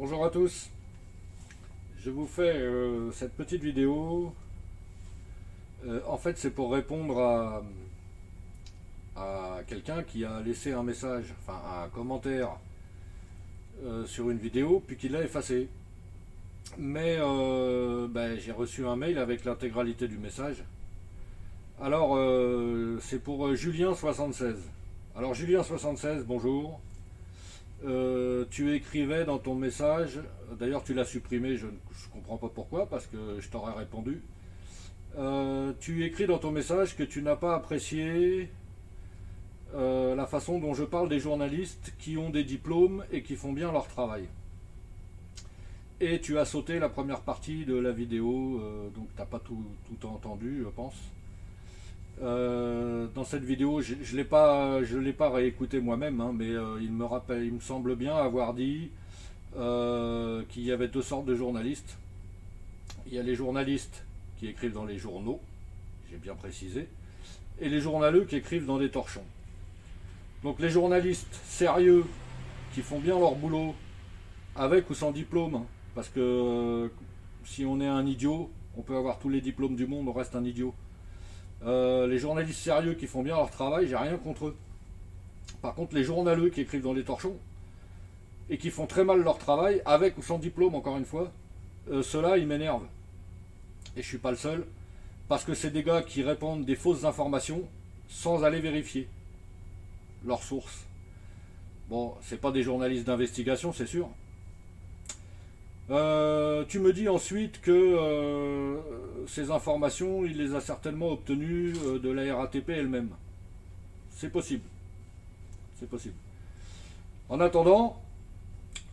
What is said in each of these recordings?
Bonjour à tous, je vous fais cette petite vidéo. En fait, c'est pour répondre à quelqu'un qui a laissé un message, enfin un commentaire sur une vidéo, puis qui l'a effacé. Mais j'ai reçu un mail avec l'intégralité du message. Alors, c'est pour Julien76. Alors, Julien76, bonjour. Tu écrivais dans ton message, d'ailleurs tu l'as supprimé, je ne comprends pas pourquoi, parce que je t'aurais répondu. Tu écris dans ton message que tu n'as pas apprécié la façon dont je parle des journalistes qui ont des diplômes et qui font bien leur travail. Et tu as sauté la première partie de la vidéo, donc tu n'as pas tout entendu, je pense. Dans cette vidéo, je ne l'ai pas réécouté moi-même, hein, mais il me semble bien avoir dit qu'il y avait deux sortes de journalistes. Il y a les journalistes qui écrivent dans les journaux, j'ai bien précisé, et les journaleux qui écrivent dans des torchons. Donc les journalistes sérieux qui font bien leur boulot, avec ou sans diplôme, hein, parce que si on est un idiot, on peut avoir tous les diplômes du monde, on reste un idiot. Les journalistes sérieux qui font bien leur travail, j'ai rien contre eux. Par contre, les journaleux qui écrivent dans les torchons et qui font très mal leur travail, avec ou sans diplôme, encore une fois, ceux-là, ils m'énervent. Et je suis pas le seul, parce que c'est des gars qui répandent des fausses informations sans aller vérifier leurs sources. Bon, c'est pas des journalistes d'investigation, c'est sûr. Tu me dis ensuite que ces informations, il les a certainement obtenues de la RATP elle-même. C'est possible. C'est possible. En attendant,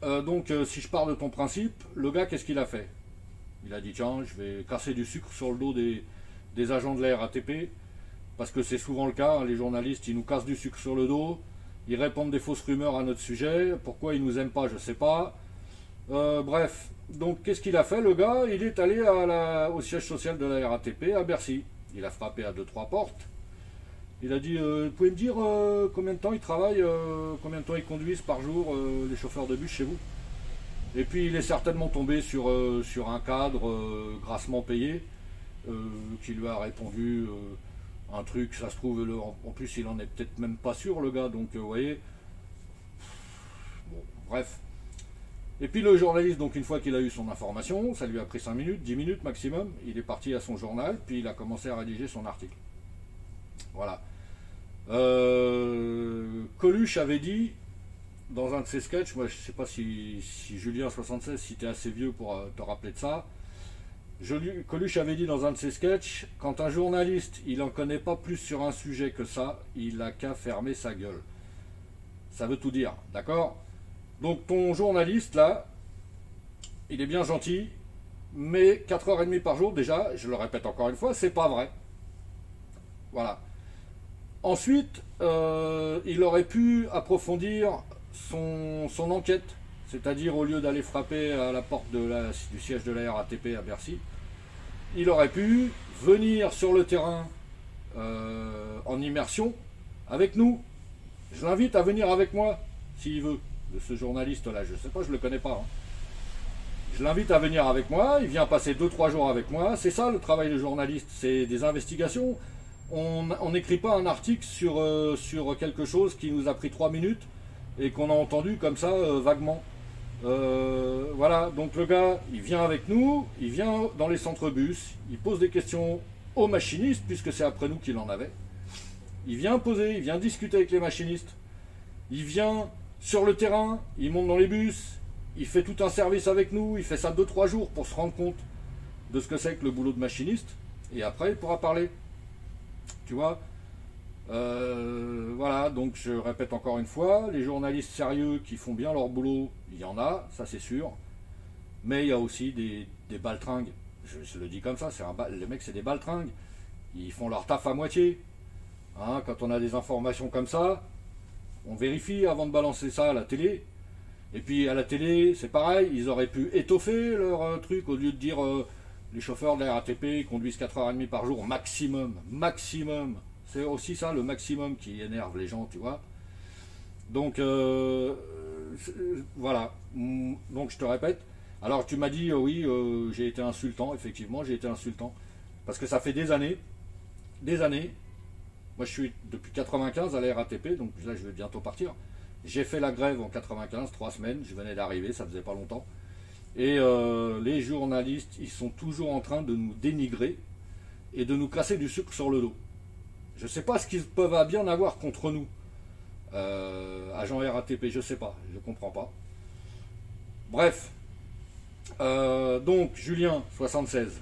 si je pars de ton principe, le gars, qu'est-ce qu'il a fait? Il a dit, tiens, je vais casser du sucre sur le dos des agents de la RATP, parce que c'est souvent le cas, hein, les journalistes, ils nous cassent du sucre sur le dos, ils répandent des fausses rumeurs à notre sujet, pourquoi ils nous aiment pas, je sais pas. Bref, donc qu'est-ce qu'il a fait le gars? Il est allé au siège social de la RATP à Bercy. Il a frappé à 2-3 portes. Il a dit, vous pouvez me dire combien de temps ils travaillent, combien de temps ils conduisent par jour les chauffeurs de bus chez vous? Et puis il est certainement tombé sur un cadre grassement payé qui lui a répondu un truc, ça se trouve, en plus il en est peut-être même pas sûr le gars, donc vous voyez. Bon, bref. Et puis le journaliste, donc une fois qu'il a eu son information, ça lui a pris 5 minutes, 10 minutes maximum, il est parti à son journal, puis il a commencé à rédiger son article. Voilà. Coluche avait dit, dans un de ses sketchs, moi je ne sais pas si Julien76, si tu es assez vieux pour te rappeler de ça, Coluche avait dit dans un de ses sketchs, quand un journaliste, il n'en connaît pas plus sur un sujet que ça, il n'a qu'à fermer sa gueule. Ça veut tout dire, d'accord? Donc ton journaliste là, il est bien gentil, mais 4h30 par jour déjà, je le répète encore une fois, c'est pas vrai. Voilà. Ensuite, il aurait pu approfondir son enquête, c'est-à-dire au lieu d'aller frapper à la porte du siège de la RATP à Bercy, il aurait pu venir sur le terrain en immersion avec nous. Je l'invite à venir avec moi, s'il veut. De ce journaliste là, je sais pas, je le connais pas, hein. Je l'invite à venir avec moi, il vient passer 2-3 jours avec moi, c'est ça le travail de journaliste, c'est des investigations. On n'écrit pas un article sur quelque chose qui nous a pris 3 minutes et qu'on a entendu comme ça vaguement. Voilà, donc le gars, il vient avec nous, il vient dans les centres bus, il pose des questions aux machinistes, puisque c'est après nous qu'il en avait. Il vient poser, il vient discuter avec les machinistes, il vient sur le terrain, il monte dans les bus, il fait tout un service avec nous, il fait ça 2-3 jours pour se rendre compte de ce que c'est que le boulot de machiniste, et après il pourra parler. Tu vois, voilà, donc je répète encore une fois, les journalistes sérieux qui font bien leur boulot, il y en a, ça c'est sûr, mais il y a aussi des baltringues, je le dis comme ça, les mecs c'est des baltringues, ils font leur taf à moitié, hein, quand on a des informations comme ça, on vérifie avant de balancer ça à la télé. Et puis à la télé, c'est pareil, ils auraient pu étoffer leur truc au lieu de dire les chauffeurs de la RATP conduisent 4h30 par jour, maximum. Maximum. C'est aussi ça le maximum qui énerve les gens, tu vois. Donc voilà. Donc je te répète. Alors tu m'as dit, oui, j'ai été insultant, effectivement, j'ai été insultant. Parce que ça fait des années. Moi je suis depuis 95 à la RATP, donc là je vais bientôt partir. J'ai fait la grève en 95, 3 semaines, je venais d'arriver, ça faisait pas longtemps. Et les journalistes, ils sont toujours en train de nous dénigrer et de nous casser du sucre sur le dos. Je ne sais pas ce qu'ils peuvent bien avoir contre nous, agents RATP, je ne sais pas, je ne comprends pas. Bref, donc Julien, 76,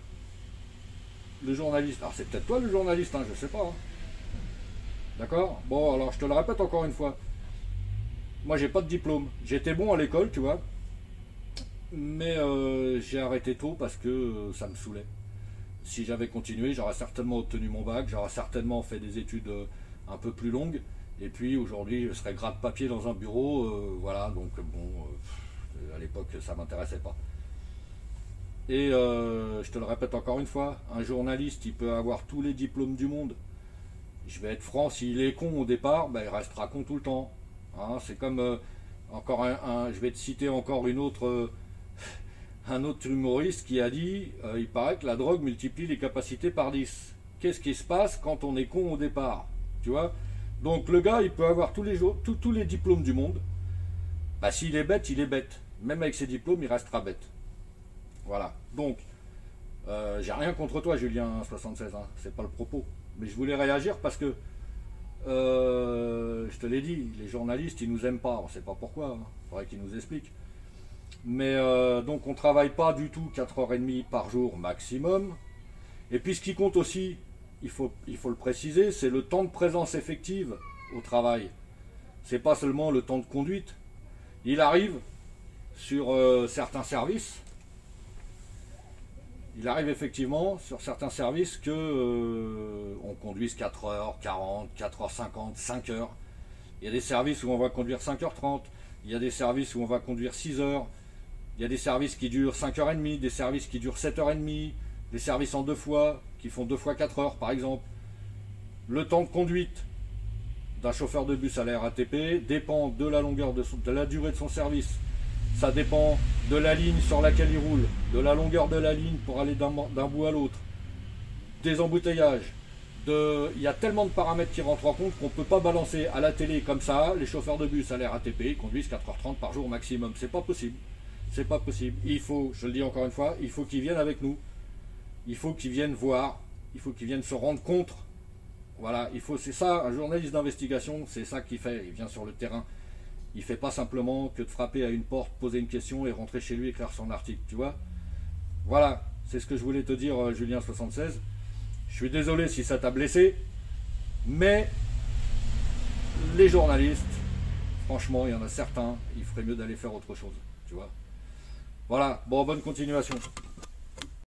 le journaliste, alors c'est peut-être toi le journaliste, hein, je ne sais pas. Hein. D'accord? Bon, alors je te le répète encore une fois. Moi, j'ai pas de diplôme. J'étais bon à l'école, tu vois. Mais j'ai arrêté tôt parce que ça me saoulait. Si j'avais continué, j'aurais certainement obtenu mon bac, j'aurais certainement fait des études un peu plus longues. Et puis aujourd'hui, je serais gratte-papier dans un bureau. Voilà, donc bon, à l'époque, ça m'intéressait pas. Et je te le répète encore une fois, un journaliste, il peut avoir tous les diplômes du monde. Je vais être franc, s'il est con au départ, ben, il restera con tout le temps. Hein, c'est comme encore je vais te citer encore un autre humoriste qui a dit, il paraît que la drogue multiplie les capacités par 10. Qu'est-ce qui se passe quand on est con au départ? Tu vois? Donc le gars, il peut avoir tous les diplômes du monde. Bah, s'il est bête, il est bête. Même avec ses diplômes, il restera bête. Voilà. Donc, j'ai rien contre toi, Julien 76. Hein, c'est pas le propos. Mais je voulais réagir parce que je te l'ai dit, les journalistes, ils nous aiment pas. On sait pas pourquoi. Hein. Faudrait qu'ils nous expliquent. Mais donc on travaille pas du tout 4h30 par jour maximum. Et puis ce qui compte aussi, il faut le préciser, c'est le temps de présence effective au travail. C'est pas seulement le temps de conduite. Il arrive sur certains services, il arrive effectivement sur certains services que on conduise 4h40, 4h50, 5h. Il y a des services où on va conduire 5h30, il y a des services où on va conduire 6h. Il y a des services qui durent 5h30, des services qui durent 7h30, des services en 2 fois, qui font 2 fois 4 heures par exemple. Le temps de conduite d'un chauffeur de bus à la RATP dépend de la longueur de la durée de son service. Ça dépend de la ligne sur laquelle il roule, de la longueur de la ligne pour aller d'un bout à l'autre, des embouteillages. Il y a tellement de paramètres qui rentrent en compte qu'on ne peut pas balancer à la télé comme ça. Les chauffeurs de bus à la RATP conduisent 4h30 par jour maximum. C'est pas possible. C'est pas possible. Il faut, je le dis encore une fois, il faut qu'ils viennent avec nous. Il faut qu'ils viennent voir. Il faut qu'ils viennent se rendre compte. Voilà, c'est ça, un journaliste d'investigation, c'est ça qu'il fait. Il vient sur le terrain. Il fait pas simplement que de frapper à une porte, poser une question et rentrer chez lui écrire son article, tu vois. Voilà, c'est ce que je voulais te dire, Julien 76. Je suis désolé si ça t'a blessé, mais les journalistes, franchement, il y en a certains, il ferait mieux d'aller faire autre chose, tu vois. Voilà, bon, bonne continuation.